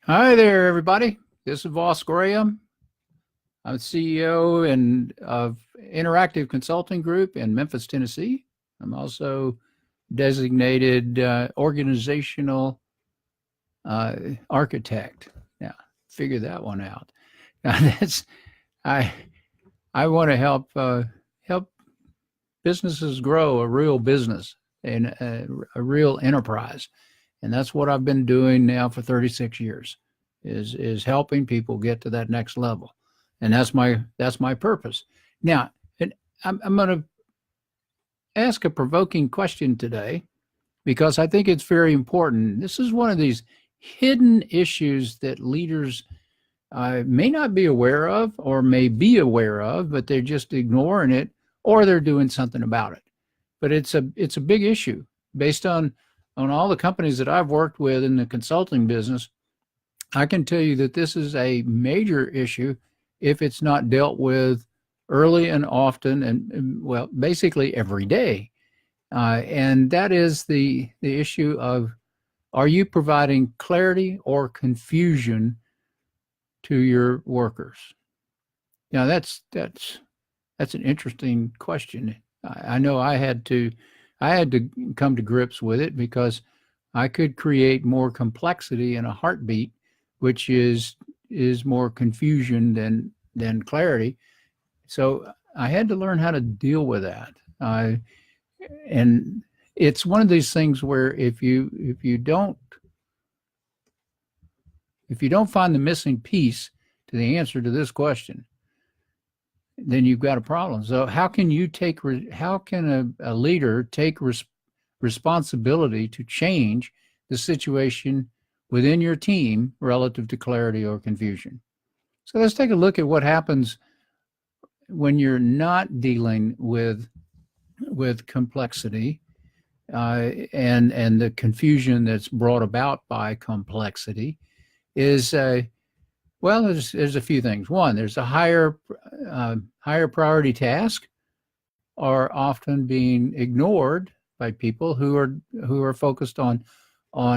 Hi there, everybody. This is Voss Graham. I'm CEO of Interactive Consulting Group in Memphis, Tennessee. I'm also designated organizational architect. Now, figure that one out. Now, I I want to help businesses grow a real business and a real enterprise, and that's what I've been doing now for 36 years. Is helping people get to that next level, and that's my purpose. Now, and I'm going to ask a provoking question today because I think it's very important. This is one of these hidden issues that leaders may not be aware of or may be aware of, but they're just ignoring it or they're doing something about it. But it's a big issue based on all the companies that I've worked with in the consulting business. I can tell you that this is a major issue if it's not dealt with early and often and well, basically every day. And that is the issue of, are you providing clarity or confusion to your workers? Now that's an interesting question. I know I had to come to grips with it because I could create more complexity in a heartbeat, which is more confusion than clarity. So I had to learn how to deal with that. And it's one of these things where if you don't find the missing piece to the answer to this question, then you've got a problem. So how can a leader take responsibility to change the situation within your team relative to clarity or confusion? So let's take a look at what happens when you're not dealing with complexity and the confusion that's brought about by complexity. Is well, there's a few things. One, there's a higher priority task are often being ignored by people who are focused on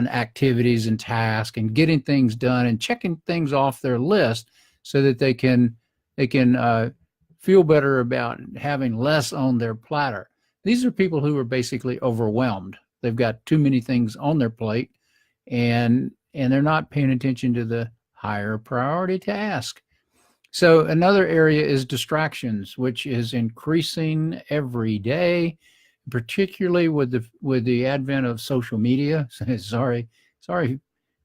activities and tasks and getting things done and checking things off their list so that they can feel better about having less on their platter. These are people who are basically overwhelmed. They've got too many things on their plate, and they're not paying attention to the higher priority task. So another area is distractions, which is increasing every day, particularly with the advent of social media. sorry,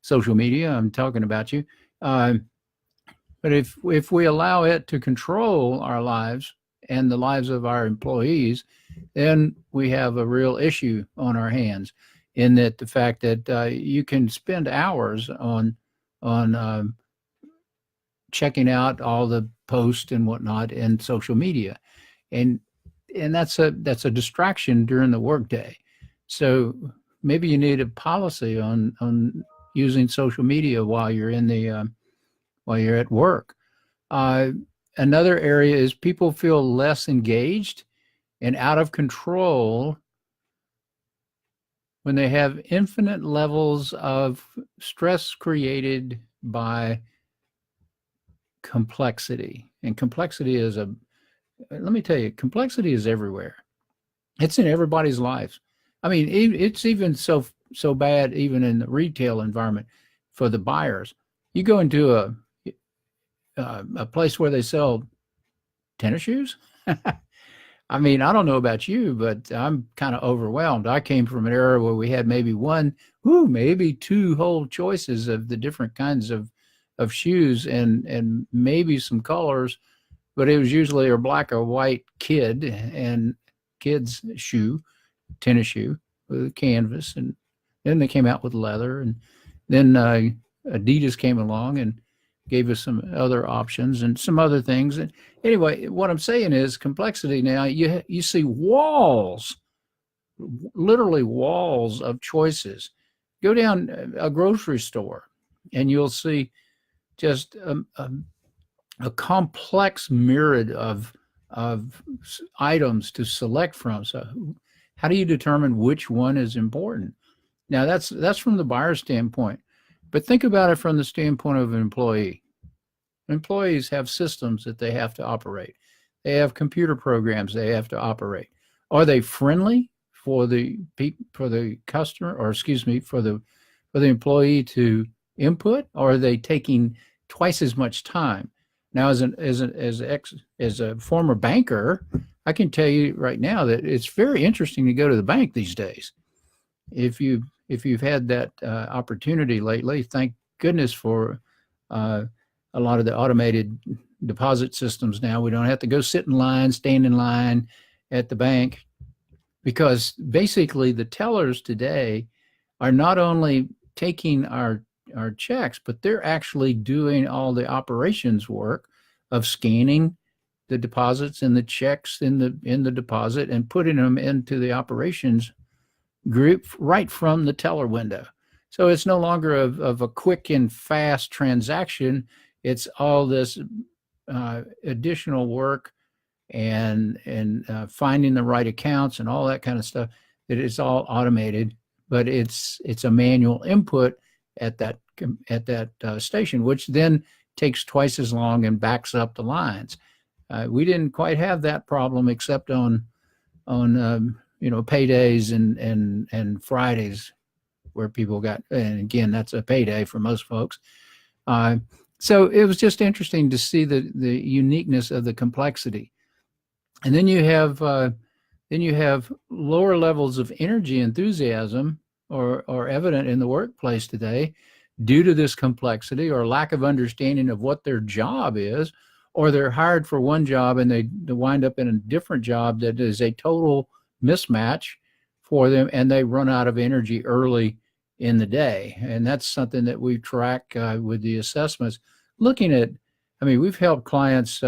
social media. I'm talking about you. But if we allow it to control our lives and the lives of our employees, then we have a real issue on our hands. In that the fact that you can spend hours on checking out all the posts and whatnot in social media, and that's a distraction during the workday. So maybe you need a policy on using social media while you're at work. Uh, Another area is people feel less engaged and out of control when they have infinite levels of stress created by complexity. And complexity let me tell you, complexity is everywhere. It's in everybody's lives. I mean, it's even so bad even in the retail environment for the buyers. You go into a place where they sell tennis shoes. I mean, I don't know about you, but I'm kind of overwhelmed. I came from an era where we had maybe maybe two whole choices of the different kinds of shoes and maybe some colors, but it was usually a black or white kid's shoe, tennis shoe with canvas, and then they came out with leather, and then Adidas came along and gave us some other options and some other things. And anyway, what I'm saying is complexity. Now you see walls, literally walls of choices. Go down a grocery store, and you'll see just a complex myriad of items to select from. So, how do you determine which one is important? Now, that's from the buyer standpoint. But think about it from the standpoint of an employee. Employees have systems that they have to operate. They have computer programs they have to operate. Are they friendly for the customer, or excuse me, for the employee to input, or are they taking twice as much time? Now, as a former banker, I can tell you right now that it's very interesting to go to the bank these days. If you've had that opportunity lately, thank goodness for a lot of the automated deposit systems now. We don't have to go sit in line, stand in line at the bank, because basically the tellers today are not only taking our checks, but they're actually doing all the operations work of scanning the deposits and the checks in the deposit and putting them into the operations group right from the teller window. So it's no longer of a quick and fast transaction. It's all this additional work and finding the right accounts and all that kind of stuff. That it's all automated, but it's a manual input at that station, which then takes twice as long and backs up the lines. We didn't quite have that problem except on paydays and Fridays, where people got, and again, that's a payday for most folks. So it was just interesting to see the uniqueness of the complexity. And then you have lower levels of energy enthusiasm or evident in the workplace today due to this complexity or lack of understanding of what their job is, or they're hired for one job and they wind up in a different job that is a total mismatch for them, and they run out of energy early in the day. And that's something that we track with the assessments. Looking at, we've helped clients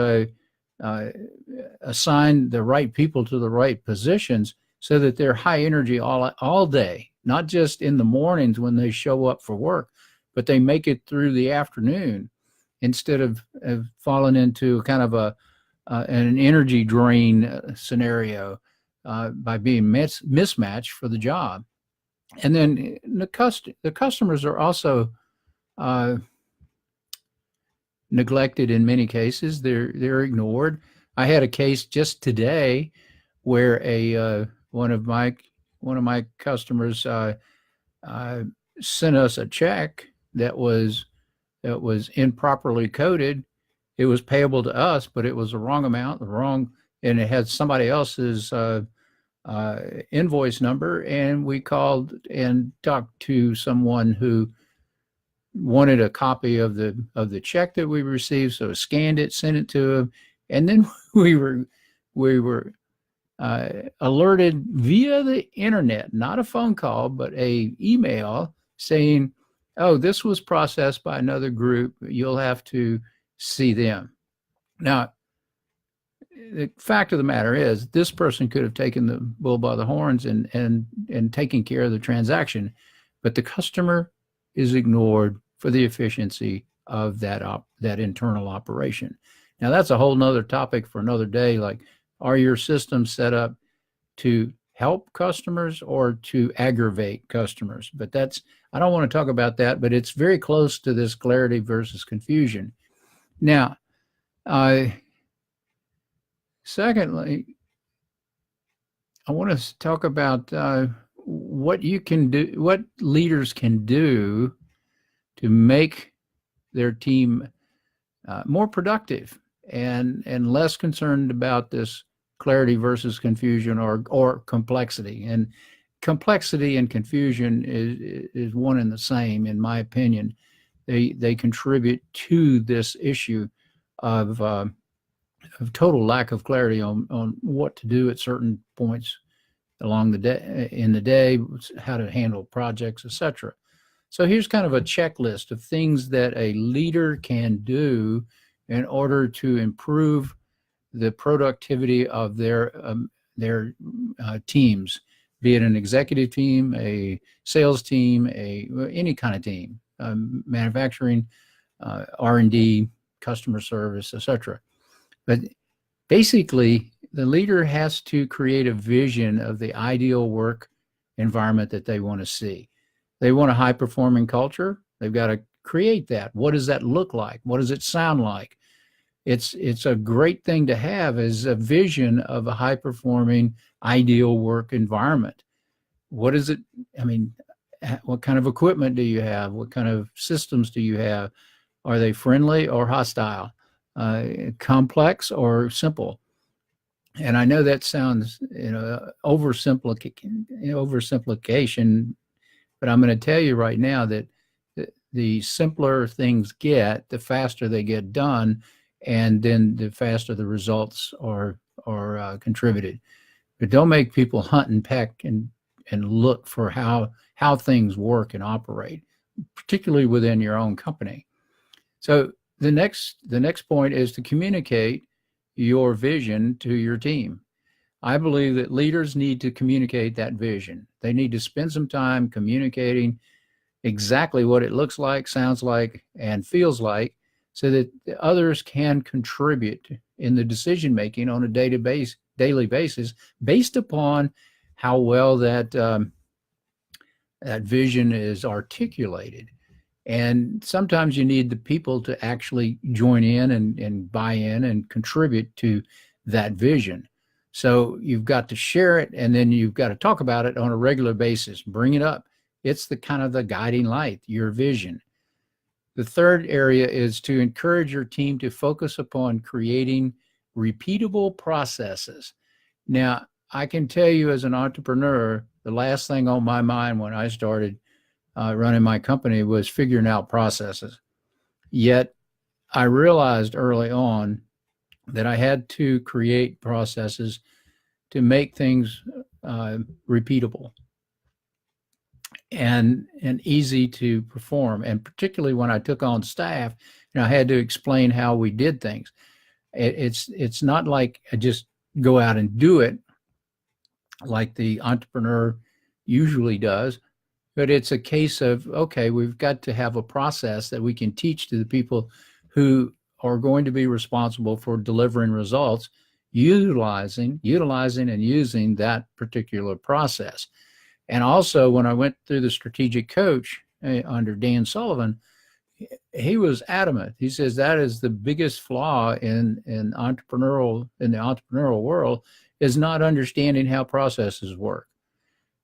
assign the right people to the right positions so that they're high energy all day, not just in the mornings when they show up for work, but they make it through the afternoon instead of falling into kind of an energy drain scenario by being mismatched for the job. And then the customers are also neglected in many cases. They're ignored. I had a case just today where one of my customers sent us a check that was improperly coded. It was payable to us, but it was the wrong amount, and it had somebody else's invoice number. And we called and talked to someone who wanted a copy of the check that we received, so scanned it, sent it to him, and then we were alerted via the internet, not a phone call, but a email saying, "Oh, this was processed by another group. You'll have to see them." Now, the fact of the matter is, this person could have taken the bull by the horns and taken care of the transaction, but the customer is ignored for the efficiency of that internal operation. Now, that's a whole nother topic for another day. Like, are your systems set up to help customers or to aggravate customers? But I don't want to talk about that, but it's very close to this clarity versus confusion. Now, secondly, I want to talk about what you can do, what leaders can do to make their team more productive and less concerned about this clarity versus confusion or complexity. And complexity and confusion is one and the same, in my opinion. They contribute to this issue of total lack of clarity on what to do at certain points along the day, how to handle projects, etc. So here's kind of a checklist of things that a leader can do in order to improve the productivity of their teams, be it an executive team, a sales team, any kind of team, manufacturing, R&D, customer service, etc. But basically, the leader has to create a vision of the ideal work environment that they want to see. They want a high-performing culture. They've got to create that. What does that look like? What does it sound like? It's a great thing to have as a vision of a high performing ideal work environment. What is it? I mean, what kind of equipment do you have? What kind of systems do you have? Are they friendly or hostile? Complex or simple? And I know that sounds, oversimplification, but I'm going to tell you right now that the simpler things get, the faster they get done, and then the faster the results are contributed. But don't make people hunt and peck and look for how things work and operate, particularly within your own company. So the next point is to communicate your vision to your team. I believe that leaders need to communicate that vision. They need to spend some time communicating exactly what it looks like, sounds like, and feels like, so that others can contribute in the decision making on a daily basis based upon how well that vision is articulated. And sometimes you need the people to actually join in and buy in and contribute to that vision. So you've got to share it, and then you've got to talk about it on a regular basis. Bring it up. It's the kind of the guiding light, your vision. The third area is to encourage your team to focus upon creating repeatable processes. Now, I can tell you as an entrepreneur, the last thing on my mind when I started running my company was figuring out processes. Yet I realized early on that I had to create processes to make things repeatable and easy to perform. And particularly when I took on staff, I had to explain how we did things. It's not like I just go out and do it like the entrepreneur usually does, but it's a case of, okay, we've got to have a process that we can teach to the people who are going to be responsible for delivering results, utilizing and using that particular process. And also, when I went through the strategic coach under Dan Sullivan, he was adamant. He says that is the biggest flaw in the entrepreneurial world, is not understanding how processes work.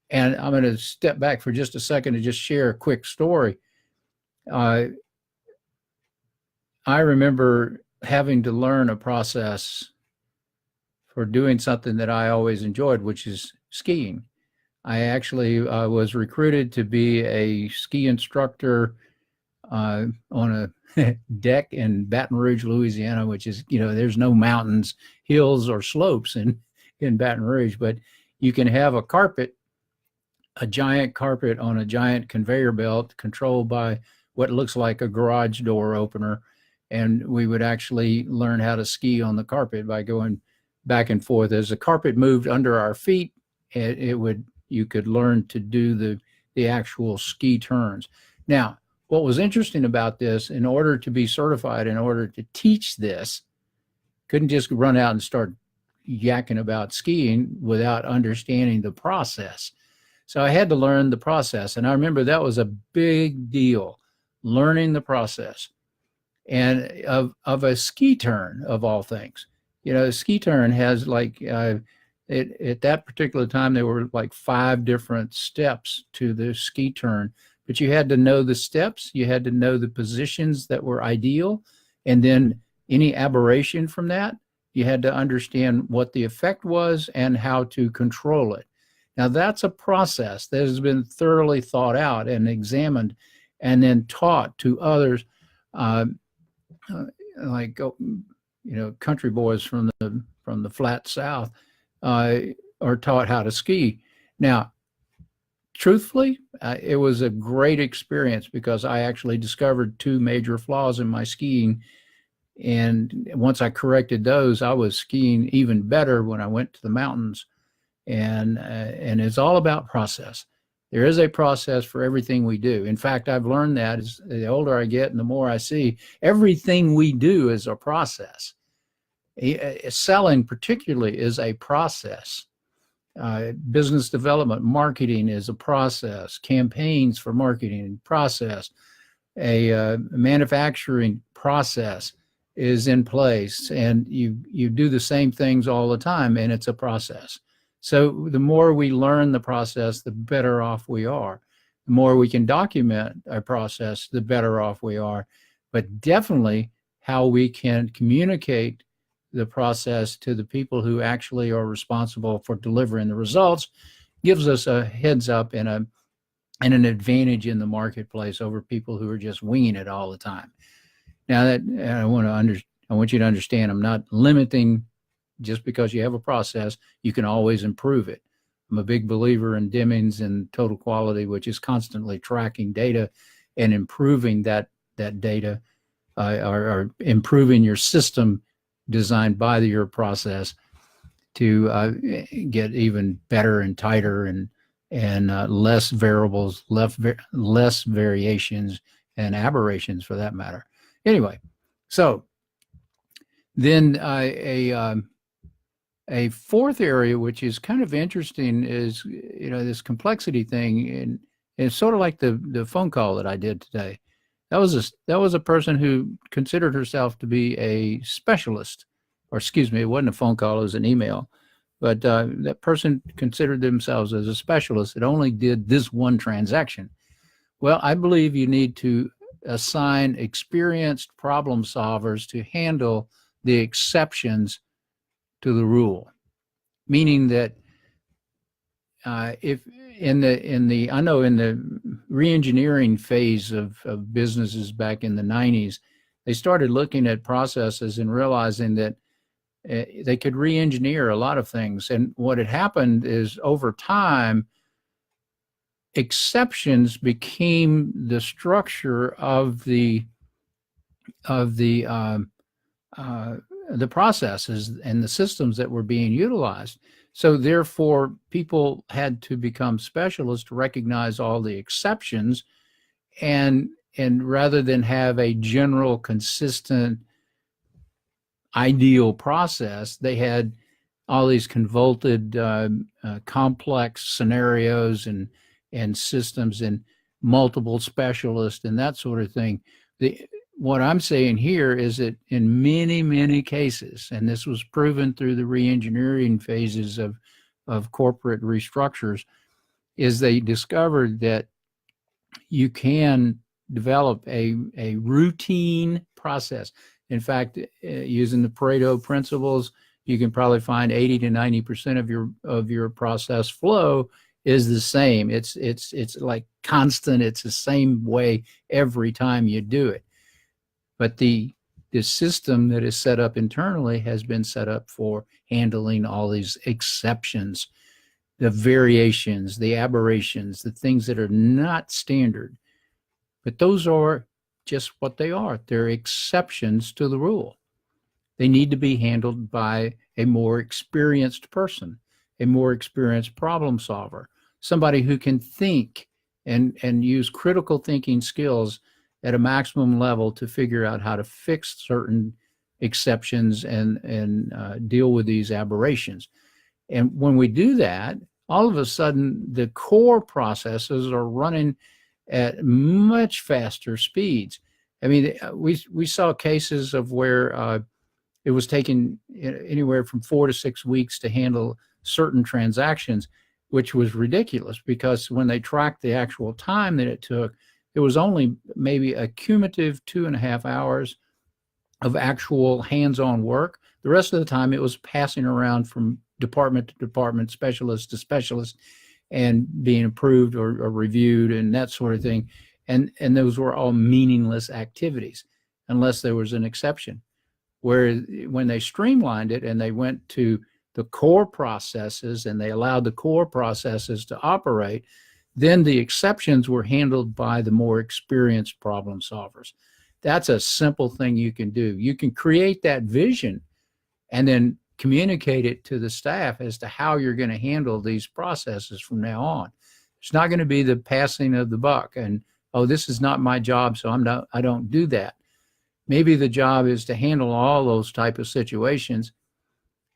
And I'm going to step back for just a second to just share a quick story. I remember having to learn a process for doing something that I always enjoyed, which is skiing. I actually was recruited to be a ski instructor on a deck in Baton Rouge, Louisiana, which is, there's no mountains, hills, or slopes in Baton Rouge, but you can have a giant carpet on a giant conveyor belt controlled by what looks like a garage door opener. And we would actually learn how to ski on the carpet by going back and forth. As the carpet moved under our feet, you could learn to do the actual ski turns. Now, what was interesting about this, in order to be certified, in order to teach this, couldn't just run out and start yakking about skiing without understanding the process. So I had to learn the process. And I remember that was a big deal, learning the process. And of a ski turn, of all things. A ski turn has at that particular time, there were like 5 different steps to the ski turn. But you had to know the steps, you had to know the positions that were ideal, and then any aberration from that, you had to understand what the effect was and how to control it. Now, that's a process that has been thoroughly thought out and examined and then taught to others, country boys from the flat South are taught how to ski. Now, truthfully, it was a great experience because I actually discovered 2 major flaws in my skiing. And once I corrected those, I was skiing even better when I went to the mountains. And it's all about process. There is a process for everything we do. In fact, I've learned that as the older I get and the more I see, everything we do is a process. Selling particularly is a process. Business development, marketing is a process. Campaigns for marketing, process. manufacturing process is in place, and you do the same things all the time, and it's a process. So the more we learn the process, the better off we are. The more we can document our process, the better off we are. But definitely how we can communicate the process to the people who actually are responsible for delivering the results gives us a heads up and an advantage in the marketplace over people who are just winging it all the time. Now that I want you to understand, I'm not limiting. Just because you have a process, you can always improve it. I'm a big believer in Demings and total quality, which is constantly tracking data and improving that data, or improving your system designed by your process to get even better and tighter and less variables, less variations and aberrations for that matter. Anyway, so then a fourth area, which is kind of interesting, is this complexity thing, and it's sort of like the phone call that I did today. That was a person who considered herself to be a specialist, or excuse me, it wasn't a phone call, it was an email. But that person considered themselves as a specialist that only did this one transaction. Well, I believe you need to assign experienced problem solvers to handle the exceptions to the rule, meaning that if in the re-engineering phase of businesses back in the 90s, they started looking at processes and realizing that they could re-engineer a lot of things. And what had happened is over time, exceptions became the structure of the processes and the systems that were being utilized. So therefore, people had to become specialists to recognize all the exceptions, and rather than have a general, consistent, ideal process, they had all these convoluted, complex scenarios and systems and multiple specialists and that sort of thing. What I'm saying here is that in many, many cases, and this was proven through the re-engineering phases of corporate restructures, is they discovered that you can develop a routine process. In fact, using the Pareto principles, you can probably find 80 to 90% of your process flow is the same. It's like constant. It's the same way every time you do it. But the system that is set up internally has been set up for handling all these exceptions, the variations, the aberrations, the things that are not standard. But those are just what they are. They're exceptions to the rule. They need to be handled by a more experienced person, a more experienced problem solver, somebody who can think and use critical thinking skills at a maximum level to figure out how to fix certain exceptions and deal with these aberrations. And when we do that, all of a sudden the core processes are running at much faster speeds. I mean, we saw cases of where it was taking anywhere from 4 to 6 weeks to handle certain transactions, which was ridiculous because when they tracked the actual time that it took, it was only maybe a cumulative 2.5 hours of actual hands-on work. The rest of the time it was passing around from department to department, specialist to specialist, and being approved or reviewed and that sort of thing. And those were all meaningless activities unless there was an exception. Where when they streamlined it and they went to the core processes and they allowed the core processes to operate, then the exceptions were handled by the more experienced problem solvers. That's a simple thing you can do. You can create that vision and then communicate it to the staff as to how you're going to handle these processes from now on. It's not going to be the passing of the buck and, oh, this is not my job, so I don't do that. Maybe the job is to handle all those type of situations,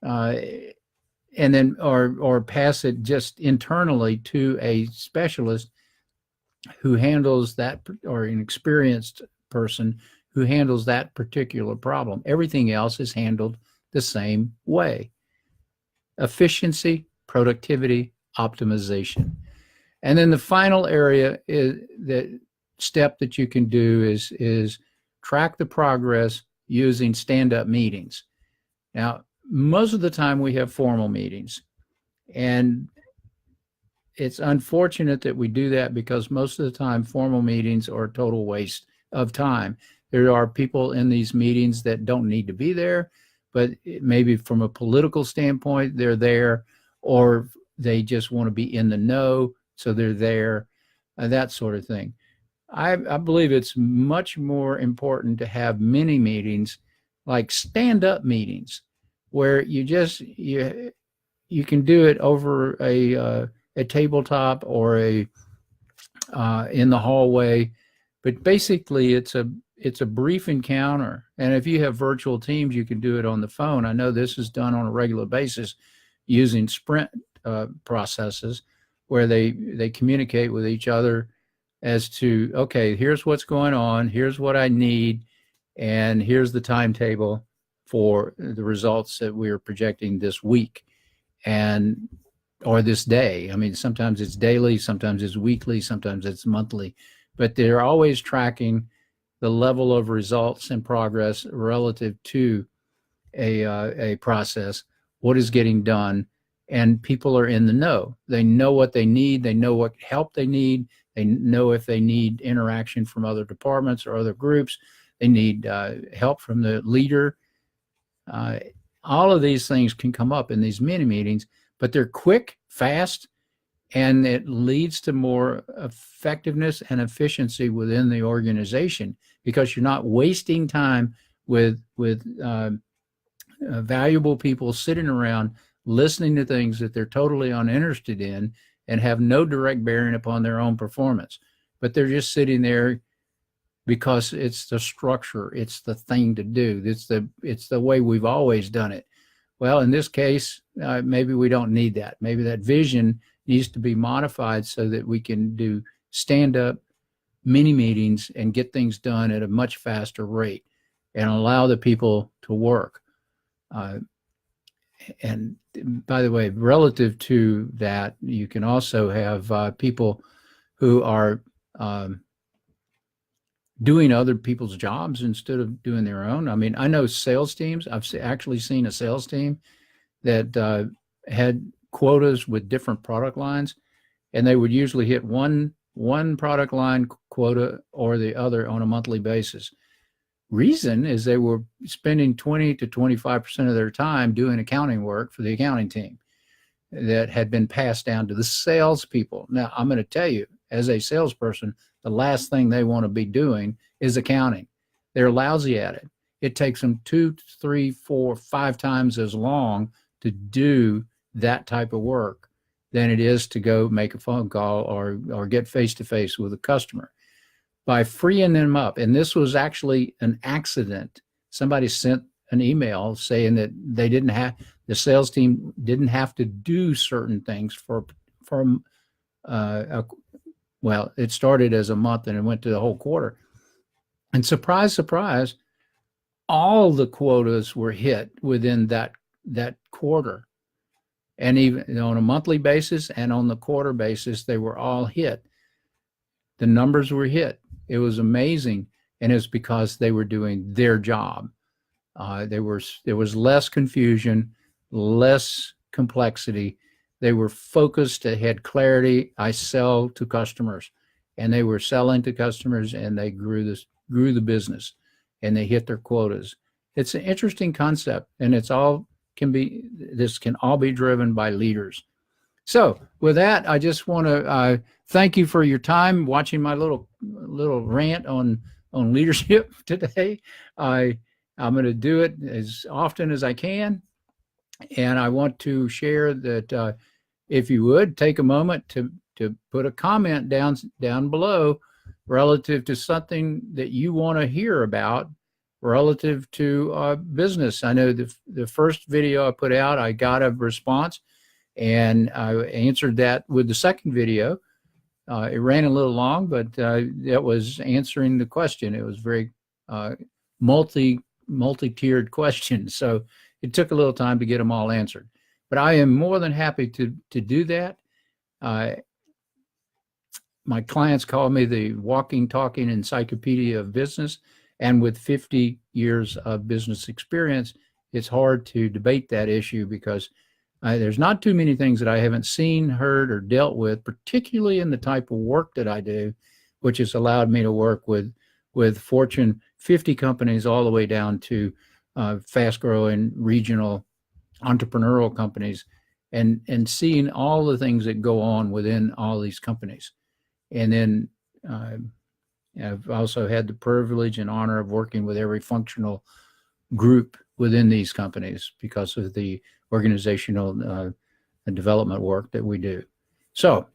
and then or pass it just internally to a specialist who handles that, or an experienced person who handles that particular problem. Everything else is handled the same way. Efficiency, productivity, optimization. And then the final area is the step that you can do is track the progress using stand-up meetings. Now, most of the time we have formal meetings, and it's unfortunate that we do that because most of the time formal meetings are a total waste of time. There are people in these meetings that don't need to be there, but maybe from a political standpoint, they're there, or they just want to be in the know, so they're there, that sort of thing. I believe it's much more important to have mini meetings, like stand-up meetings, where you can do it over a tabletop or in the hallway, but basically it's a brief encounter. And if you have virtual teams, you can do it on the phone. I know this is done on a regular basis using sprint processes where they communicate with each other as to, okay, here's what's going on, here's what I need, and here's the timetable for the results that we're projecting this week and or this day. I mean, sometimes it's daily, sometimes it's weekly, sometimes it's monthly, but they're always tracking the level of results and progress relative to a process, what is getting done, and people are in the know. They know what they need, they know what help they need, they know if they need interaction from other departments or other groups, they need help from the leader. All of these things can come up in these mini meetings, but they're quick, fast, and it leads to more effectiveness and efficiency within the organization because you're not wasting time with valuable people sitting around listening to things that they're totally uninterested in and have no direct bearing upon their own performance. But they're just sitting there because it's the structure, it's the thing to do, it's the way we've always done it. Well, in this case, maybe we don't need that. Maybe that vision needs to be modified so that we can do stand-up mini meetings and get things done at a much faster rate and allow the people to work. And by the way, relative to that, you can also have people who are doing other people's jobs instead of doing their own. I mean, I know sales teams. I've actually seen a sales team that had quotas with different product lines, and they would usually hit one product line quota or the other on a monthly basis. Reason is they were spending 20 to 25% of their time doing accounting work for the accounting team that had been passed down to the salespeople. Now, I'm going to tell you, as a salesperson, the last thing they want to be doing is accounting. They're lousy at it. It takes them 2, 3, 4, 5 times as long to do that type of work than it is to go make a phone call or get face-to-face with a customer. By freeing them up, and this was actually an accident. Somebody sent an email saying that the sales team didn't have to do certain things well, it started as a month and it went to the whole quarter. And surprise, surprise, all the quotas were hit within that quarter. And even on a monthly basis and on the quarter basis, they were all hit. The numbers were hit. It was amazing. And it's because they were doing their job. There was less confusion, less complexity. They were focused, they had clarity. I sell to customers, and they were selling to customers, and they grew the business, and they hit their quotas. It's an interesting concept, and this can all be driven by leaders. So with that, I just want to thank you for your time watching my little rant on leadership today. I'm going to do it as often as I can, and I want to share that if you would take a moment to put a comment down below relative to something that you want to hear about relative to business. I know the first video I put out, I got a response, and I answered that with the second video. It ran a little long, but that was answering the question. It was very multi-tiered questions, so it took a little time to get them all answered. But I am more than happy to do that. My clients call me the walking, talking encyclopedia of business, and with 50 years of business experience, it's hard to debate that issue because there's not too many things that I haven't seen, heard, or dealt with, particularly in the type of work that I do, which has allowed me to work with Fortune 50 companies all the way down to fast-growing regional entrepreneurial companies, and seeing all the things that go on within all these companies. And then I've also had the privilege and honor of working with every functional group within these companies because of the organizational development work that we do. So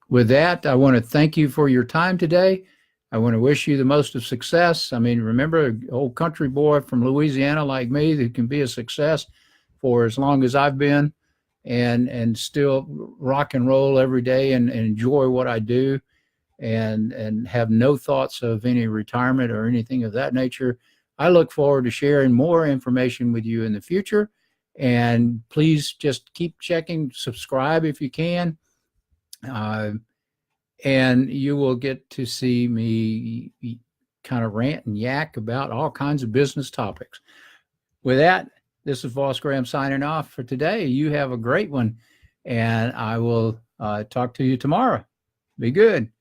with that, I want to thank you for your time today. I want to wish you the most of success. I mean, remember, an old country boy from Louisiana like me that can be a success for as long as I've been and still rock and roll every day and enjoy what I do and have no thoughts of any retirement or anything of that nature. I look forward to sharing more information with you in the future. And please just keep checking, subscribe if you can. And you will get to see me kind of rant and yak about all kinds of business topics. With that, this is Voss Graham signing off for today. You have a great one, and I will talk to you tomorrow. Be good.